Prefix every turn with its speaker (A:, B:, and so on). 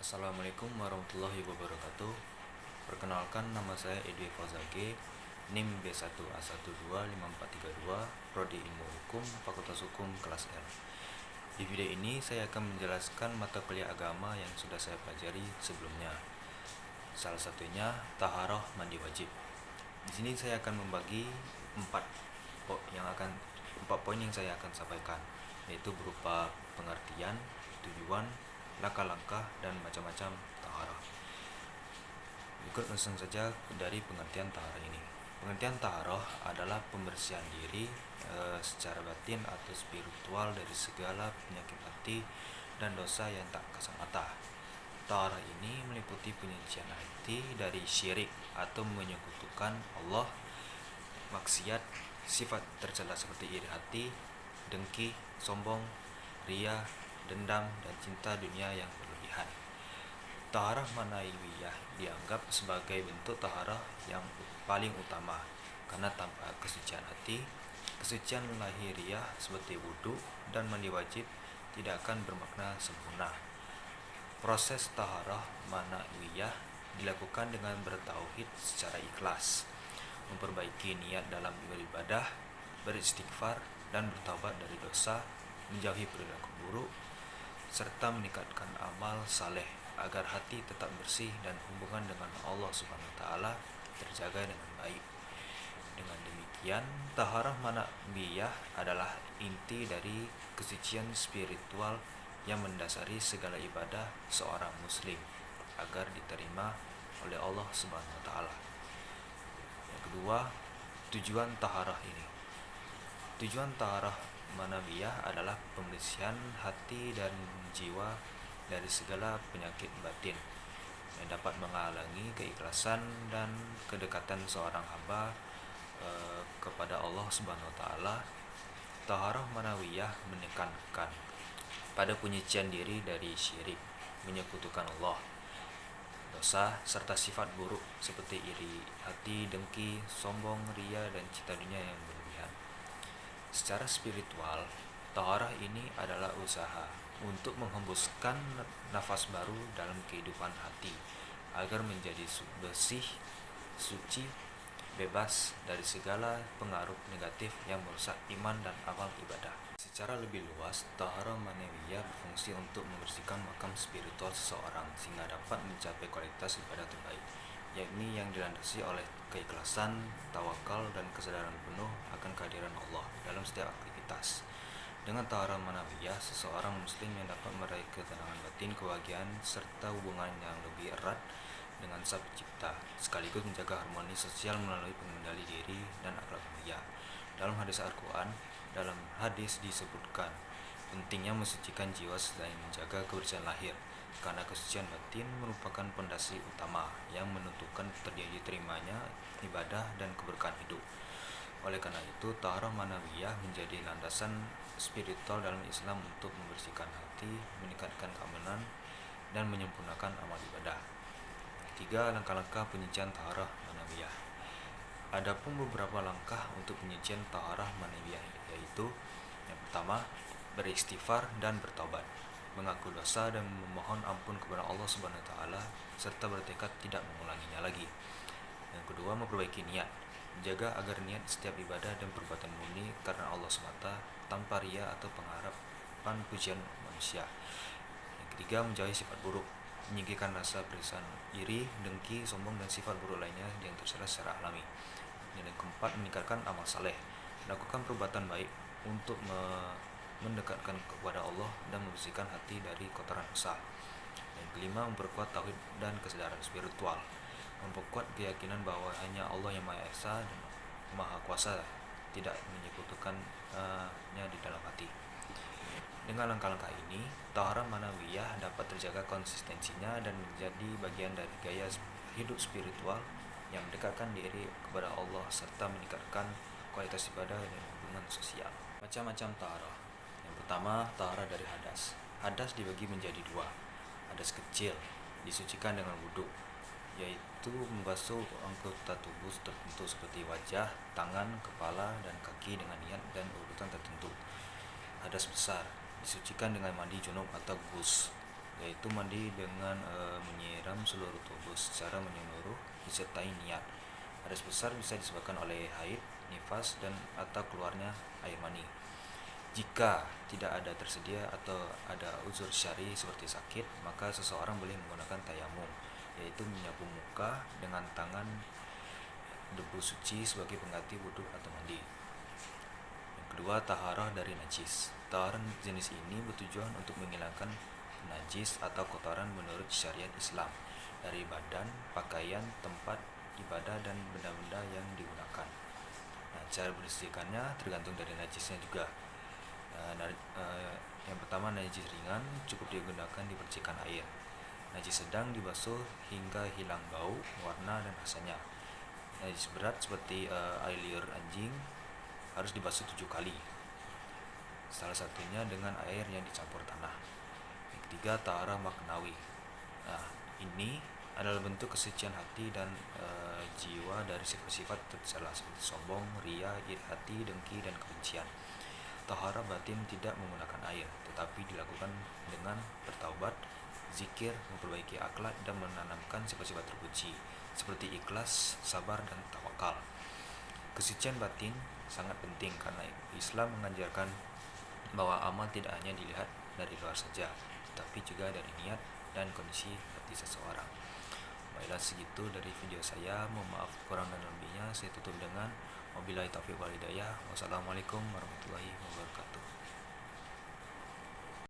A: Assalamualaikum warahmatullahi wabarakatuh. Perkenalkan, nama saya Edwi Fazage, NIM B1A125432, Prodi Ilmu Hukum, Fakultas Hukum kelas L. Di video ini saya akan menjelaskan mata kuliah agama yang sudah saya pelajari sebelumnya. Salah satunya taharah mandi wajib. Di sini saya akan membagi empat poin yang saya akan sampaikan, yaitu berupa pengertian, tujuan, langkah-langkah, dan macam-macam taharah. Ikut langsung saja dari pengertian taharah ini. Pengertian taharah adalah pembersihan diri secara batin atau spiritual dari segala penyakit hati dan dosa yang tak kasat mata. Taharah ini meliputi penyucian hati dari syirik atau menyekutukan Allah, maksiat, sifat tercela seperti iri hati, dengki, sombong, ria, dendam, dan cinta dunia yang berlebihan. Taharah manawiyah dianggap sebagai bentuk taharah yang paling utama, karena tanpa kesucian hati, kesucian lahiriah seperti wudhu dan mandi wajib tidak akan bermakna sempurna. Proses taharah manawiyah dilakukan dengan bertauhid secara ikhlas, memperbaiki niat dalam beribadah, beristighfar, dan bertaubat dari dosa, menjauhi perilaku buruk, serta meningkatkan amal saleh agar hati tetap bersih dan hubungan dengan Allah Subhanahu wa taala terjaga dengan baik. Dengan demikian, taharah manawiyah adalah inti dari kesucian spiritual yang mendasari segala ibadah seorang muslim agar diterima oleh Allah Subhanahu wa taala. Yang kedua, tujuan taharah ini. Tujuan taharah manawiyah adalah pembersihan hati dan jiwa dari segala penyakit batin yang dapat menghalangi keikhlasan dan kedekatan seorang hamba kepada Allah Subhanahu wa taala. Taharah manawiyah menekankan pada penyucian diri dari syirik, menyekutukan Allah, dosa, serta sifat buruk seperti iri hati, dengki, sombong, ria, dan cinta dunia yang berlebihan. Secara spiritual, taharah ini adalah usaha untuk menghembuskan nafas baru dalam kehidupan hati agar menjadi bersih, suci, bebas dari segala pengaruh negatif yang merusak iman dan amal ibadah. Secara lebih luas, taharah manawiyah berfungsi untuk membersihkan makam spiritual seseorang sehingga dapat mencapai kualitas ibadah terbaik, yakni yang dilandasi oleh keikhlasan, tawakal, dan kesadaran penuh akan kehadiran Allah dalam setiap aktivitas. Dengan taharah manawiyah, seseorang muslim yang dapat meraih ketenangan batin, kebahagiaan, serta hubungan yang lebih erat dengan Sang Pencipta, sekaligus menjaga harmoni sosial melalui pengendali diri dan akhlak mulia. Dalam hadis disebutkan pentingnya mensucikan jiwa selain menjaga kebersihan lahir, karena kesucian batin merupakan pondasi utama yang menentukan diterimanya ibadah dan keberkahan hidup. Oleh karena itu, taharah manawiyah menjadi landasan spiritual dalam Islam untuk membersihkan hati, meningkatkan keamanan, dan menyempurnakan amal ibadah. 3. Langkah-langkah penyucian taharah manawiyah. Adapun beberapa langkah untuk penyucian taharah manawiyah, yaitu yang pertama, beristighfar dan bertaubat, mengaku dosa dan memohon ampun kepada Allah Subhanahu wa taala serta bertekad tidak mengulanginya lagi. Yang kedua, memperbaiki niat, menjaga agar niat setiap ibadah dan perbuatan murni karena Allah semata tanpa ria atau pengharapan pujian manusia. Yang ketiga, menjauhi sifat buruk, menyingkirkan rasa perasaan iri, dengki, sombong, dan sifat buruk lainnya yang tercela secara alami. Yang keempat, meningkatkan amal saleh, melakukan perbuatan baik untuk mendekatkan kepada Allah dan membersihkan hati dari kotoran dosa. Yang kelima, memperkuat tauhid dan kesadaran spiritual, memperkuat keyakinan bahwa hanya Allah yang Maha Esa dan Maha Kuasa, tidak menyekutukannya di dalam hati. Dengan langkah-langkah ini, taharah manawiyah dapat terjaga konsistensinya dan menjadi bagian dari gaya hidup spiritual yang mendekatkan diri kepada Allah serta meningkatkan kualitas ibadah dan hubungan sosial. Macam-macam taharah. Yang pertama, taharah dari hadas. Hadas dibagi menjadi dua. Hadas kecil disucikan dengan wudhu, yaitu membasuh anggota tubuh tertentu seperti wajah, tangan, kepala, dan kaki dengan niat dan urutan tertentu. Hadas besar disucikan dengan mandi junub atau ghusl, yaitu mandi dengan menyiram seluruh tubuh secara menyeluruh disertai niat. Hadas besar bisa disebabkan oleh haid, nifas, dan atau keluarnya air mani. Jika tidak ada tersedia atau ada uzur syar'i seperti sakit, maka seseorang boleh menggunakan tayamum, yaitu menyapu muka dengan tangan debu suci sebagai pengganti wudhu atau mandi. Yang kedua, taharah dari najis. Taharah jenis ini bertujuan untuk menghilangkan najis atau kotoran menurut syariat Islam dari badan, pakaian, tempat ibadah, dan benda-benda yang digunakan. Nah, cara membersihkannya tergantung dari najisnya juga. Yang pertama, najis ringan cukup digunakan dipercikan air. Najis sedang dibasuh hingga hilang bau, warna, dan rasanya. Najis berat seperti air liur anjing harus dibasuh 7 kali. Salah satunya dengan air yang dicampur tanah. Yang ketiga, taharah maknawi. Nah, ini adalah bentuk kesucian hati dan jiwa dari sifat-sifat tercela seperti sombong, ria, iri hati, dengki, dan kebencian. Taharah batin tidak menggunakan air, tetapi dilakukan dengan bertaubat, zikir, memperbaiki akhlak, dan menanamkan sifat-sifat terpuji seperti ikhlas, sabar, dan tawakal. Kesucian batin sangat penting karena Islam mengajarkan bahwa amal tidak hanya dilihat dari luar saja, tetapi juga dari niat dan kondisi hati seseorang. Baiklah, segitu dari video saya. Mohon maaf kurang dan lebihnya. Saya tutup dengan wabillahi taufiq wal hidayah. Wassalamualaikum warahmatullahi wabarakatuh.